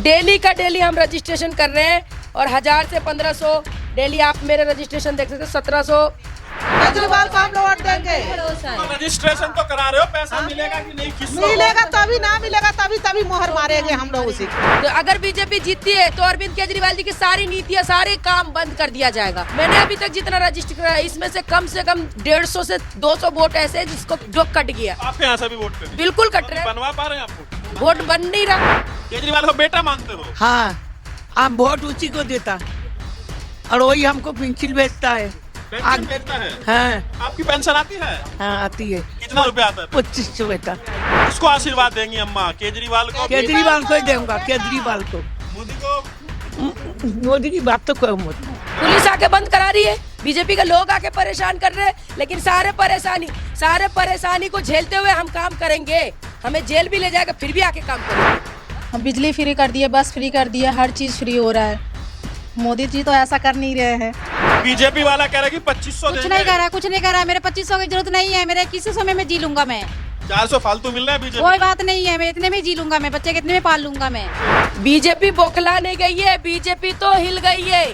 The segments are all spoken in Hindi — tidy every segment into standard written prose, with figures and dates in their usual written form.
डेली का डेली हम रजिस्ट्रेशन कर रहे हैं और 1000 से 1500 डेली आप मेरे रजिस्ट्रेशन देख सकते हो। 1700 केजरीवाल को हम लोग वोट देंगे। तो रजिस्ट्रेशन तो करा रहे हो, पैसा मिलेगा कि नहीं? किसको मिलेगा तभी, ना मिलेगा तभी मोहर मारेंगे हम लोग उसी को। तो अगर बीजेपी जीतती है तो अरविंद केजरीवाल जी की सारी नीतियां, सारे काम बंद कर दिया जाएगा। मैंने अभी तक जितना रजिस्टर कराया इसमें से कम 150 से 200 वोट ऐसे हैं जिसको जो कट गया। आपके यहाँ से भी वोट पे बिल्कुल कट रहे हैं, बनवा पा रहे हैं आपको? वोट बन नहीं रहा। केजरीवाल को बेटा मानते हो? हाँ, हम वोट उसी को देता और वही हमको पेंसिल भेजता है। पेंशन भेजता है? हाँ आपकी पेंशन आती है? हाँ आती है। कितना रुपया आता है? 2500 बेटा। किसको आशीर्वाद देंगी अम्मा? केजरीवाल को? केजरीवाल को ही दूंगा, केजरीवाल को। मोदी को? मोदी की बात तो कहो मत। पुलिस आके बंद करा रही है, बीजेपी के लोग आके परेशान कर रहे हैं, लेकिन सारे परेशानी को झेलते हुए हम काम करेंगे। हमें जेल भी ले जाएगा फिर भी आके काम करेंगे। हम बिजली फ्री कर दिए, बस फ्री कर दिया, हर चीज फ्री हो रहा है। मोदी जी तो ऐसा कर नहीं रहे हैं। बीजेपी वाला कह रहा है कि 2500 कुछ नहीं कर रहा, मेरे 2500 की जरूरत नहीं है, मेरे 2100 में जी लूंगा मैं। 400 फालतू मिल रहा है बीजेपी? कोई बात नहीं है, मैं इतने में जी लूंगा, मैं बच्चे कितने में पाल लूंगा मैं। बीजेपी बौखलाने गई है, बीजेपी तो हिल गई है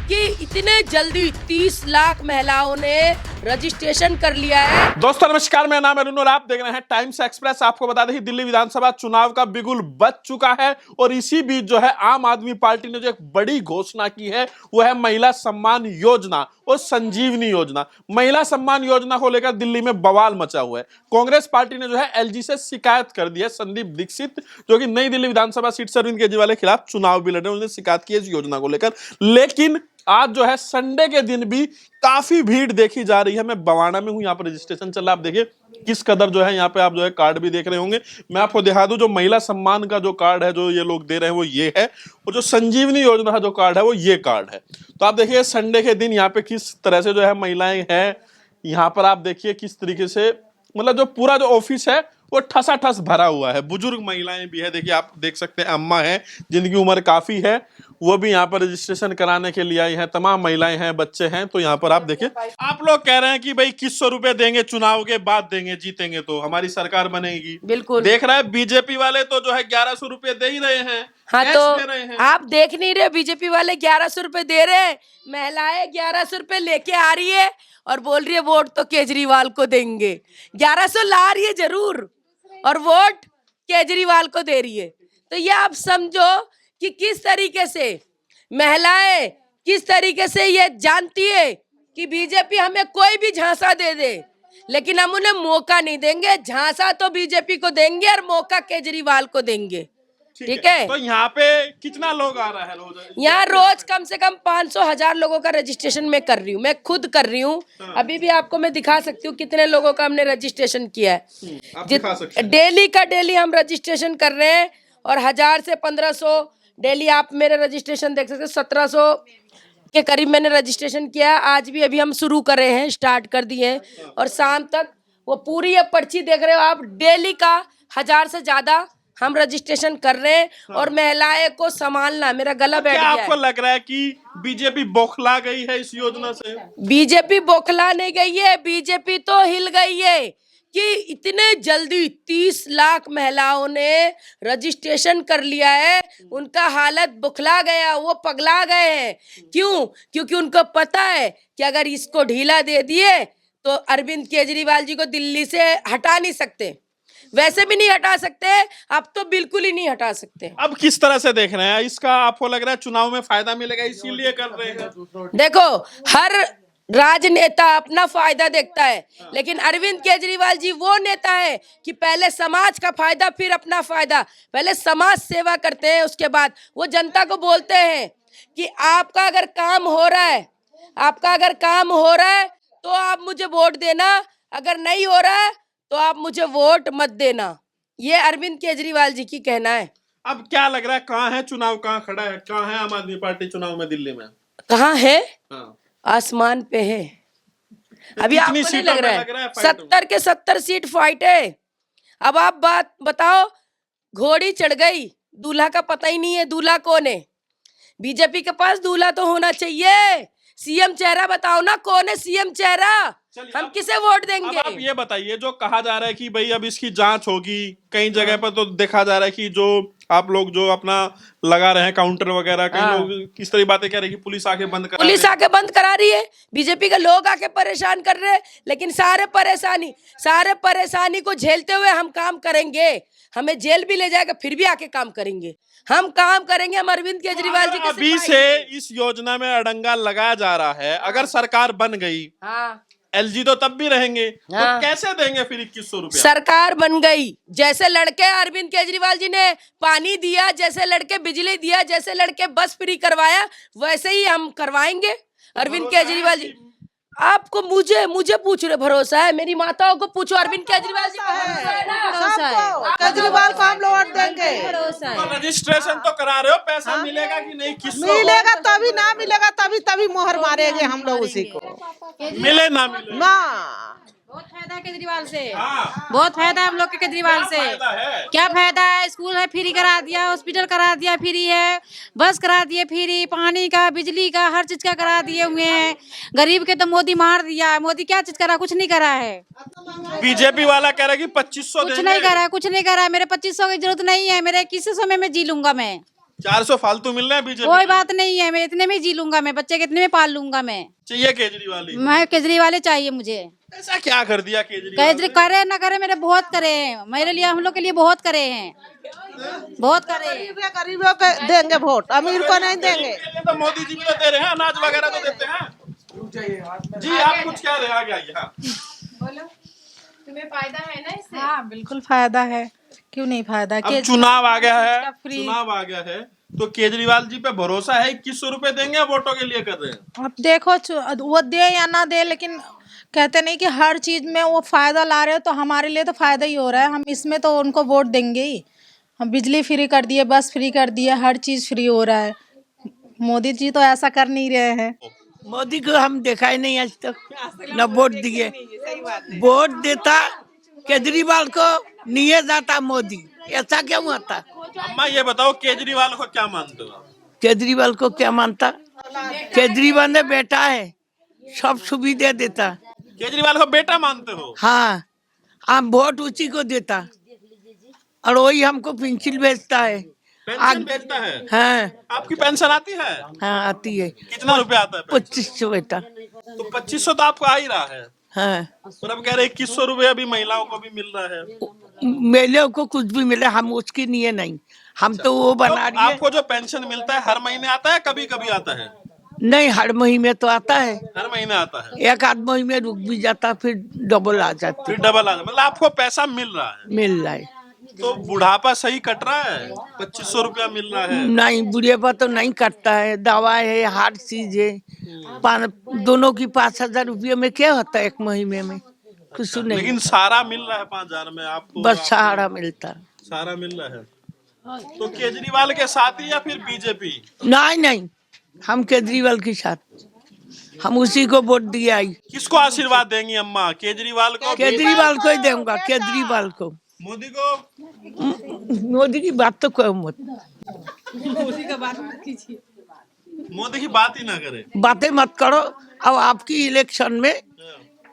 कि इतने जल्दी 30 लाख महिलाओं ने रजिस्ट्रेशन कर लिया है। दोस्तों नमस्कार, मेरा नाम है अरुण और आप देख रहे हैं टाइम्स एक्सप्रेस। आपको बता दें कि दिल्ली विधानसभा चुनाव का बिगुल बज चुका है और इसी बीच जो है आम आदमी पार्टी ने जो एक बड़ी घोषणा की है वो है महिला सम्मान योजना और संजीवनी योजना। महिला सम्मान योजना को लेकर दिल्ली में बवाल मचा हुआ है। कांग्रेस पार्टी ने जो है एलजी से शिकायत कर दी है। संदीप दीक्षित जो कि नई दिल्ली विधानसभा सीट से अरविंद केजरीवाल के खिलाफ चुनाव भी लड़ रहे हैं, उन्होंने शिकायत की है इस योजना को लेकर। लेकिन आज जो है संडे के दिन भी काफी भीड़ देखी जा रही है। मैं बवाना में हूं, यहाँ पर रजिस्ट्रेशन चल रहा है। आप देखिए किस कदर जो है यहाँ पे आप जो है कार्ड भी देख रहे होंगे। मैं आपको दिखा दूं, जो महिला सम्मान का जो कार्ड है जो ये लोग दे रहे हैं वो ये है, और जो संजीवनी योजना का जो कार्ड है वो ये कार्ड है। तो आप देखिए संडे के दिन यहाँ पे किस तरह से जो है महिलाएं हैं। यहाँ पर आप देखिए किस तरीके से, मतलब जो पूरा जो ऑफिस है वो ठसाठस भरा हुआ है। बुजुर्ग महिलाएं भी है, देखिए आप देख सकते हैं अम्मा हैं जिनकी उम्र काफी है, वो भी यहाँ पर रजिस्ट्रेशन कराने के लिए आई हैं। तमाम महिलाएं हैं, बच्चे हैं। तो यहाँ पर आप देखिए, आप लोग कह रहे हैं कि भाई 2100 रुपए देंगे, चुनाव के बाद देंगे, जीतेंगे तो हमारी सरकार बनेगी। बिल्कुल देख रहा है बीजेपी वाले तो जो है 1100 रुपए दे ही रहे हैं। हाँ, कैश तो दे रहे हैं। आप देख नहीं रहे, बीजेपी वाले 1100 रुपए दे रहे हैं, महिलाएं 1100 रुपए लेके आ रही है और बोल रही है वोट तो केजरीवाल को देंगे। 1100 ला रही है जरूर और वोट केजरीवाल को दे रही है। तो ये आप समझो कि किस तरीके से महिलाएं, किस तरीके से ये जानती है कि बीजेपी हमें कोई भी झांसा दे दे, लेकिन हम उन्हें मौका नहीं देंगे। झांसा तो बीजेपी को देंगे और मौका केजरीवाल को देंगे। ठीक है। तो यहाँ पे कितना लोग आ रहा है रोज? यहाँ रोज कम से कम 500-1000 लोगों का रजिस्ट्रेशन मैं कर रही हूँ, मैं खुद कर रही हूँ। अभी भी आपको मैं दिखा सकती हूँ कितने लोगों का हमने रजिस्ट्रेशन किया है। आप दिखा सकते हैं। डेली का डेली हम रजिस्ट्रेशन कर रहे हैं और 1000 से 1500 डेली आप मेरे रजिस्ट्रेशन देख सकते हो। 1700 के करीब मैंने रजिस्ट्रेशन किया। आज भी अभी हम शुरू कर रहे हैं, स्टार्ट कर दिए हैं और शाम तक वो पूरी ये पर्ची देख रहे हो आप। डेली का 1000 से ज्यादा हम रजिस्ट्रेशन कर रहे हैं और महिलाएं को संभालना, मेरा गला बैठ क्या गया आपको है। लग रहा है कि बीजेपी बौखला गई है इस योजना से? बीजेपी बौखला नहीं गई है, बीजेपी तो हिल गई है कि इतने जल्दी 30 लाख महिलाओं ने रजिस्ट्रेशन कर लिया है। उनका हालत बुखला गया, वो पगला गए हैं। क्यों? क्योंकि उनको पता है कि अगर इसको ढीला दे दिए तो अरविंद केजरीवाल जी को दिल्ली से हटा नहीं सकते, वैसे भी नहीं हटा सकते, अब तो बिल्कुल ही नहीं हटा सकते। अब किस तरह से देख रहे हैं इसका? आपको लग रहा है चुनाव में फायदा मिलेगा इसीलिए कर रहे हैं? देखो, हर राजनेता अपना फायदा देखता है, लेकिन अरविंद केजरीवाल जी वो नेता है कि पहले समाज का फायदा फिर अपना फायदा। पहले समाज सेवा करते हैं, उसके बाद वो जनता को बोलते हैं कि आपका अगर काम हो रहा है, आपका अगर काम हो रहा है तो आप मुझे वोट देना, अगर नहीं हो रहा है तो आप मुझे वोट मत देना। ये अरविंद केजरीवाल जी की कहना है। अब क्या लग रहा है, कहाँ है चुनाव, कहाँ खड़ा है, कहाँ है आम आदमी पार्टी चुनाव में दिल्ली में? कहाँ है? हाँ। आसमान पे है। अभी आपको नहीं सीटों लग में रहा लग रहा है है? फाइट? 70 के 70 सीट फाइट है। अब आप बात बताओ, घोड़ी चढ़ गई, दूल्हा का पता ही नहीं है दूल्हा कौन है। बीजेपी के पास दूल्हा तो होना चाहिए, सीएम चेहरा बताओ ना, कौन है सीएम चेहरा? चलिए, हम अब- किसे वोट अब देंगे? आप ये बताइए, जो कहा जा रहा है कि भाई अब इसकी जांच होगी, कई जगह पर तो देखा जा रहा है कि जो आप लोग जो अपना लगा रहे हैं काउंटर वगैरह, कई हाँ। लोग इस तरह की बातें कह रहे हैं कि पुलिस आके बंद करा पुलिस दे। आके बंद करा रही है, बीजेपी के लोग आके परेशान कर रहे हैं, लेकिन सारे परेशानी को झेलते हुए हम काम करेंगे। हमें जेल भी ले जाएगा फिर भी आके काम करेंगे, हम काम करेंगे। हम अरविंद केजरीवाल जी के अभी सिपाही से हैं। इस योजना में अड़ंगा लगाया जा रहा है, अगर सरकार बन गई, हाँ, एलजी तो तब भी रहेंगे, तो हाँ। कैसे देंगे फिर 2100 रुपया? सरकार बन गई, जैसे लड़के अरविंद केजरीवाल जी ने पानी दिया, जैसे लड़के बिजली दिया, जैसे लड़के बस फ्री करवाया, वैसे ही हम करवाएंगे। अरविंद केजरीवाल जी, आपको मुझे पूछ रहे, भरोसा है? मेरी माताओं को पूछो, अरविंद केजरीवाल जी को भरोसा है ना? सबको केजरीवाल को हम लोग वोट देंगे। तो रजिस्ट्रेशन तो करा रहे हो, पैसा मिलेगा कि नहीं? 2100 मिलेगा तभी, ना मिलेगा तभी मोहर मारेंगे हम लोग उसी को। मिले ना मिले? ना बहुत फायदा है केजरीवाल से, हाँ, बहुत फायदा है हम लोग के केजरीवाल से। फायदा है। क्या फायदा है? स्कूल है फ्री करा दिया, हॉस्पिटल करा दिया फ्री है, बस करा दिए फ्री, पानी का बिजली का हर चीज का करा दिए हुए हैं। गरीब के तो मोदी मार दिया। मोदी क्या चीज करा? कुछ नहीं करा है, बीजेपी वाला कह रहा है कि 2500 कुछ देंगे। नहीं करा, कुछ नहीं करा। मेरे 2500 की जरूरत नहीं है, मेरे 2100 में मैं जी लूंगा। मैं 400 फालतू मिल रहे हैं बीजेपी कोई में। बात नहीं है, मैं इतने में जी लूंगा, मैं बच्चे कितने में पाल लूंगा। मैं चाहिए केजरीवाल ही। मैं केजरीवाल ही चाहिए मुझे। ऐसा क्या कर दिया केजरीवाल ने? करे ना करे, मेरे बहुत करे हैं, मेरे लिए हम लोग के लिए बहुत करे हैं, बहुत करे हैं। गरीबों को देंगे वोट, अमीर को नहीं देंगे। के लिए तो मोदी जी भी तो दे रहे हैं, अनाज वगैरह तो देते हैं। जी आप कुछ कह रहे हैं, आगे आइए। हाँ, तुम्हें फायदा है ना इससे? हाँ बिल्कुल फायदा है, क्यों नहीं फायदा? अब चुनाव आ गया है, इसका फ्री- चुनाव आ गया है, तो केजरीवाल जी पे भरोसा है? 2100 रुपए देंगे, वोटों के लिए कर रहे हैं। अब देखो वो दे या ना दे, लेकिन कहते नहीं कि हर चीज में वो फायदा ला रहे हो, तो हमारे लिए तो फायदा ही हो रहा है। हम इसमें तो उनको वोट देंगे ही। हम बिजली फ्री कर दिए, बस फ्री कर दिए, हर चीज फ्री हो रहा है। मोदी जी तो ऐसा कर नहीं रहे हैं। मोदी को हम देखा ही नहीं आज तक, न वोट दिए। वोट देता केजरीवाल को, नहीं जाता मोदी। ऐसा क्यों होता? अम्मा ये बताओ, केजरीवाल को क्या मानते हो आप? केजरीवाल को क्या मानता? केजरीवाल ने बेटा है, सब सुविधा देता। केजरीवाल को बेटा मानते हो? हाँ, हम वोट उसी को देता और वही हमको पेंसिल भेजता है। पेंशन भेजता है? हाँ आपकी पेंशन आती है? हाँ आती है, कितना रुपया आता है पेंशन? 2500 बेटा। तो 2500 तो आपको आ ही रहा है, हाँ, और अब कह रहे 2100 रुपया भी महिलाओं को भी मिल रहा है। मेले को कुछ भी मिले, हम उसकी लिए नहीं, हम तो वो बना तो रही है। आपको जो पेंशन मिलता है हर महीने आता है, कभी कभी आता है? नहीं, हर महीने तो आता है, हर महीने आता है, एक आध महीने रुक भी जाता, फिर डबल आ जाती, फिर डबल आता है। मतलब आपको पैसा मिल रहा है, मिल रहा है। तो बुढ़ापा सही कट रहा है? 2500 रुपया मिल रहा है? नहीं, बुढ़ापा तो नहीं कटता है, दवा है, हर चीज है। दोनों की 5000 रुपये में क्या होता है एक महीने में? कुछ नहीं, लेकिन सारा मिल रहा है 5000 में आपको? बस सहारा मिलता। सारा मिल रहा है। तो केजरीवाल के साथ ही या फिर बीजेपी? नहीं नहीं, हम केजरीवाल के साथ, हम उसी को वोट दिया आई। किसको आशीर्वाद देंगी अम्मा, केजरीवाल को? केजरीवाल को ही दूंगा, केजरीवाल को। मोदी को? मोदी की बात तो कहो मत, मोदी की बात ही ना करे। बातें मत करो। अब आपकी इलेक्शन में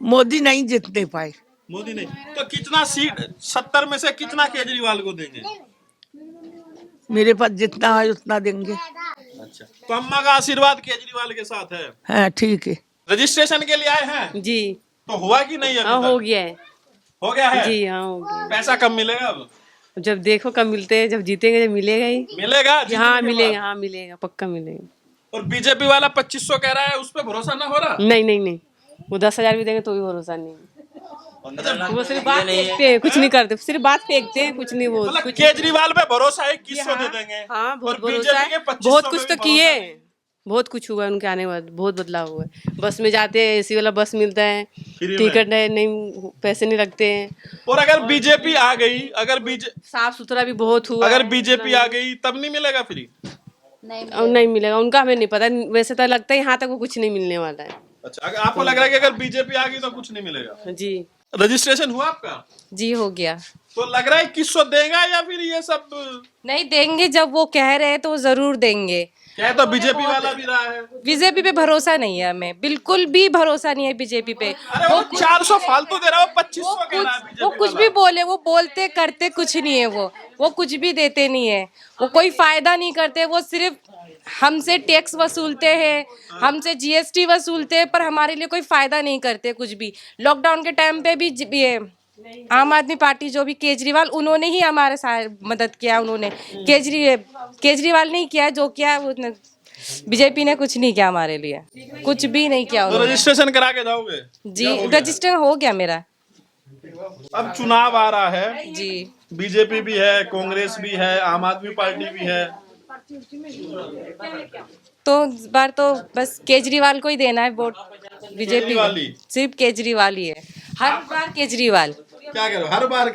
मोदी नहीं जीतने पाए। मोदी नहीं तो कितना सीट, 70 में से कितना केजरीवाल को देंगे? मेरे पास जितना है उतना देंगे। अच्छा, तो अम्मा का आशीर्वाद केजरीवाल के साथ है। हाँ ठीक है। रजिस्ट्रेशन के लिए आए हैं? जी तो हुआ कि नहीं अभी हाँ, तक? हो गया है। हो गया है? जी हाँ, हो गया। पैसा कब मिलेगा अब? जब देखो कब मिलते हैं, जब जीतेंगे जब मिलेगा ही। मिलेगा? हाँ जीतने के मिलेगा, बाद? हाँ मिलेगा, पक्का मिलेगा। और बीजेपी वाला 2500 कह रहा है, उस पर भरोसा ना हो रहा? नहीं नहीं नहीं, वो 10,000 भी देंगे तो भी भरोसा नहीं। वो सिर्फ बात फेंकते हैं, कुछ नहीं करते, सिर्फ बात फेंकते हैं, कुछ नहीं। वो मतलब केजरीवाल पे भरोसा है, 2100 दे देंगे। हाँ बहुत और भरोसा बीजेपी है, के 2500 बहुत पे कुछ भी तो भरोसा किए है। हैं, बहुत कुछ हुआ है उनके आने के बाद, बहुत बदलाव हुआ है। बस में जाते हैं, एसी वाला बस मिलता है, फ्री में। टिकट है नहीं, पैसे नहीं लगते हैं। और अगर बीजेपी आ गई, साफ सुथरा भी बहुत हुआ अगर है। बीजेपी आ गई तब नहीं मिलेगा फ्री? और नहीं मिलेगा, उनका हमें नहीं पता। वैसे तो लगता है यहाँ तक वो कुछ नहीं मिलने वाला है। अच्छा, आपको लग रहा है कि अगर बीजेपी आ गई तो कुछ नहीं मिलेगा? जी रजिस्ट्रेशन हुआ आपका? जी हो गया। तो लग रहा है 2100 देगा या फिर ये सब? नहीं देंगे, जब वो कह रहे हैं तो वो जरूर देंगे। क्या तो बीजेपी वाला भी रहा है। बीजेपी पे भरोसा नहीं है हमें, बिल्कुल भी भरोसा नहीं है बीजेपी पे। अरे वो 400 फालतू दे रहा है, वो 2500 कह रहा है वो बीजेपी कुछ भी बोले, वो बोलते करते कुछ नहीं है, वो कुछ भी देते नहीं है, वो कोई फायदा नहीं करते, वो सिर्फ हमसे टैक्स वसूलते हैं, हमसे जीएसटी वसूलते हैं, पर हमारे लिए कोई फायदा नहीं करते कुछ भी। लॉकडाउन के टाइम पे भी ये आम आदमी पार्टी जो भी केजरीवाल, उन्होंने ही हमारे साथ मदद किया, उन्होंने केजरीवाल नहीं किया, जो किया बीजेपी ने कुछ नहीं किया हमारे लिए, कुछ भी नहीं किया तो उन्होंने। रजिस्ट्रेशन करा के जाओगे? जी रजिस्टर हो गया मेरा। अब चुनाव आ रहा है जी बीजेपी भी है, कांग्रेस भी है, आम आदमी पार्टी भी है, तो इस बार तो बस केजरीवाल को ही देना है वोट। बीजेपी केजरीवाल ही? सिर्फ केजरीवाल ही है, हर बार केजरीवाल, क्या करो हर बार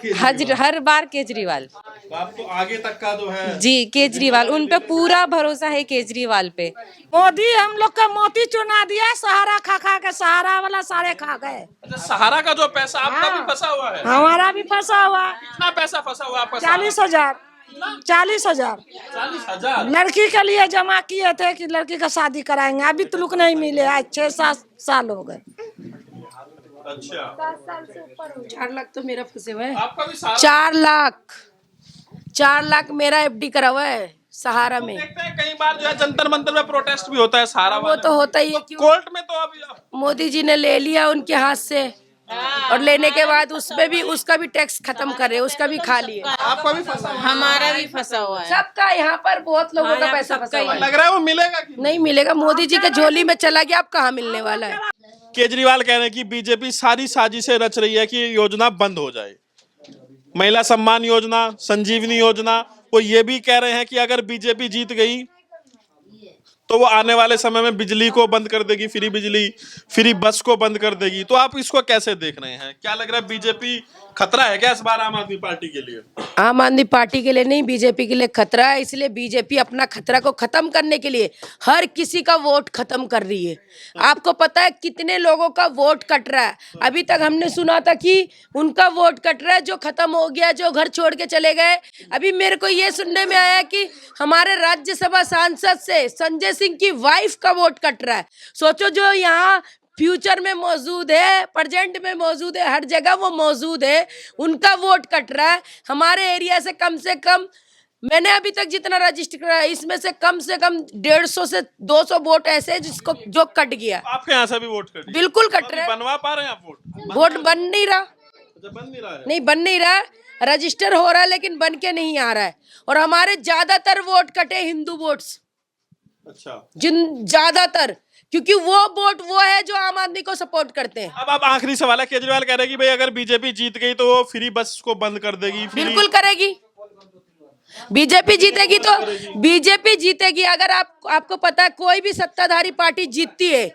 हर बार केजरीवाल। तो आप तो आगे तक का जो है जी केजरीवाल, उन पे पूरा भरोसा है केजरीवाल पे। मोदी हम लोग का मोती चुना दिया, सहारा खा खा के, सहारा वाला सारे खा गए। अच्छा, सहारा का जो पैसा आपका भी फंसा हुआ है? हमारा भी फंसा हुआ, कितना पैसा फंसा हुआ आपका? 40,000 40,000 40,000। लड़की के लिए जमा किए थे कि लड़की का शादी कराएंगे, अभी तुलुक नहीं मिले, आज 6-7 साल हो गए। अच्छा 4 लाख तो मेरा फंसे हुआ है, आपका भी सारा 4 लाख मेरा एफडी करा हुआ है सहारा में। देखते हैं कई बार जो है जंतर मंतर में प्रोटेस्ट भी होता है सहारा वो वाला। तो होता ही है, क्यों? कोर्ट में तो अभी मोदी जी ने ले लिया उनके हाथ से, और लेने के बाद उसमें भी उसका भी टैक्स खत्म कर रहे, उसका भी खा लिए। आपका भी फंसा हुआ है? हमारा भी फंसा हुआ है। सबका यहाँ पर बहुत लोगों का पैसा फंसा हुआ है। लग रहा है वो मिलेगा कि नहीं मिलेगा, मोदी जी के झोली में चला गया, अब कहाँ मिलने वाला है। केजरीवाल कह रहे हैं कि बीजेपी सारी साजिशें रच रही है कि ये योजना बंद हो जाए। महिला सम्मान योजना, संजीवनी योजना, वो ये भी कह रहे हैं कि अगर बीजेपी जीत गई तो वो आने वाले समय में बिजली को बंद कर देगी, फ्री बिजली, फ्री बस को बंद कर देगी। तो आप इसको कैसे देख रहे हैं? क्या लग रहा है बीजेपी खतरा है क्या इस बार आम आदमी पार्टी के लिए? आम आदमी पार्टी के लिए नहीं, बीजेपी के लिए खतरा है। इसलिए बीजेपी अपना खतरा को खत्म करने के लिए हर किसी का वोट खत्म कर रही है। आपको पता है कितने लोगों का वोट कट रहा है? अभी तक हमने सुना था कि उनका वोट कट रहा है जो खत्म हो गया, जो घर छोड़ के चले गए। अभी मेरे को ये सुनने में आया कि हमारे राज्यसभा सांसद से संजय सिंह की वाइफ का वोट कट रहा है। सोचो, जो यहाँ फ्यूचर में मौजूद है, प्रेजेंट में मौजूद है, हर जगह वो मौजूद है, उनका वोट कट रहा है। हमारे एरिया से कम मैंने अभी तक जितना रजिस्टर करा है, इसमें से कम 150 से 200 वोट ऐसे हैं जिसको जो कट गया। आपके यहाँ से भी वोट कट? बिल्कुल कट रहे हैं। बनवा पा रहे हैं आप वोट? वोट बन नहीं रहा, अच्छा, बन नहीं रहा है? नहीं बन नहीं रहा, रजिस्टर हो रहा है लेकिन बन के नहीं आ रहा है। और हमारे ज्यादातर वोट कटे हिंदू वोट्स, अच्छा, जिन ज्यादातर, क्योंकि वो वोट वो है जो आम आदमी को सपोर्ट करते हैं। अब आखिरी सवाल है। केजरीवाल कह रहे हैं कि भाई अगर बीजेपी जीत गई तो वो फ्री बस को बंद कर देगी। बिल्कुल करेगी, बीजेपी जीतेगी तो बीजेपी जीतेगी। अगर आपको पता है कोई भी सत्ताधारी पार्टी जीतती है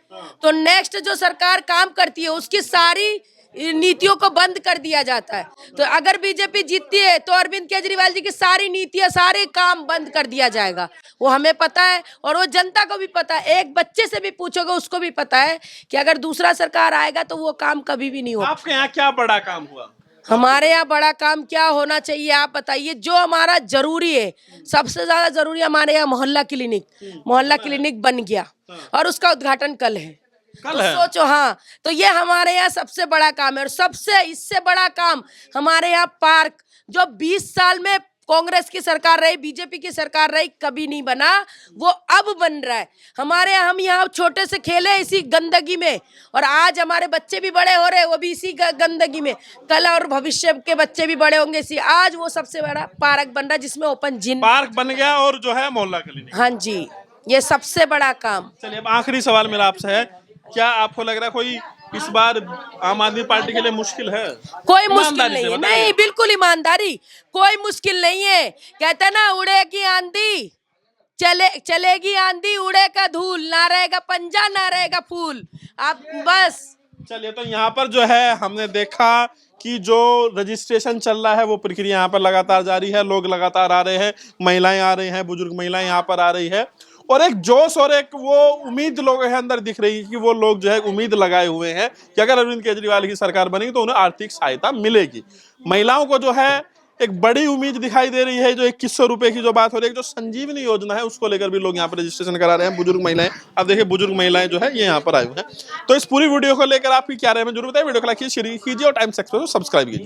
तो नेक्स्ट जो सरकार काम करती है उसकी सारी नीतियों को बंद कर दिया जाता है। तो अगर बीजेपी जीतती है तो अरविंद केजरीवाल जी की सारी नीतियां, सारे काम बंद कर दिया जाएगा। वो हमें पता है और वो जनता को भी पता है। एक बच्चे से भी पूछोगे उसको भी पता है कि अगर दूसरा सरकार आएगा तो वो काम कभी भी नहीं होगा। आपके यहाँ क्या बड़ा काम हुआ? हमारे यहाँ बड़ा काम क्या होना चाहिए आप बताइए? जो हमारा जरूरी है, सबसे ज्यादा जरूरी हमारे यहाँ मोहल्ला क्लिनिक बन गया और उसका उद्घाटन कल है। कल तो है? सोचो, हाँ, तो ये हमारे यहाँ सबसे बड़ा काम है। और सबसे इससे बड़ा काम हमारे यहाँ पार्क, जो 20 साल में कांग्रेस की सरकार रही, बीजेपी की सरकार रही, कभी नहीं बना, वो अब बन रहा है। हम यहाँ छोटे से खेले इसी गंदगी में और आज हमारे बच्चे भी बड़े हो रहे हैं, वो भी इसी गंदगी में। कल और भविष्य के बच्चे भी बड़े होंगे इसी। आज वो सबसे बड़ा पार्क बन रहा है जिसमें ओपन जिम पार्क बन गया और जो है मोहल्ला क्लिनिक। हाँ जी, ये सबसे बड़ा काम। चलिए, अब आखिरी सवाल मेरा आपसे है, क्या आपको लग रहा है कोई इस बार आम आदमी पार्टी के लिए मुश्किल है? कोई मुश्किल ईमानदारी नहीं से है, बताइए। नहीं, बिल्कुल ईमानदारी, कोई मुश्किल नहीं है। कहते ना, उड़ेगी आंधी, चलेगी आंधी, उड़ेगा धूल, ना रहेगा पंजा ना रहेगा फूल। आप बस। चलिए, तो यहाँ पर जो है हमने देखा कि जो रजिस्ट्रेशन चल रहा है वो प्रक्रिया यहाँ पर लगातार जारी है। लोग लगातार आ रहे हैं, महिलाएं आ रही हैं, बुजुर्ग महिलाएं यहाँ पर आ रही है और एक जोश और एक वो उम्मीद लोगों के अंदर दिख रही है कि वो लोग जो है उम्मीद लगाए हुए हैं कि अगर अरविंद केजरीवाल की सरकार बनेगी तो उन्हें आर्थिक सहायता मिलेगी। महिलाओं को जो है एक बड़ी उम्मीद दिखाई दे रही है। जो 2100 रुपए की जो बात हो रही है, जो संजीवनी योजना है उसको लेकर भी लोग यहाँ पर रजिस्ट्रेशन करा रहे हैं, बुजुर्ग महिलाएं। आप देखिए बुजुर्ग महिलाएं जो है ये यहाँ पर आए हुए हैं। तो इस पूरी वीडियो को लेकर आपकी क्या राय है जरूर बताइए। वीडियो को लाइक कीजिए, शेयर कीजिए और टाइम्स एक्सप्रेस को सब्सक्राइब कीजिए।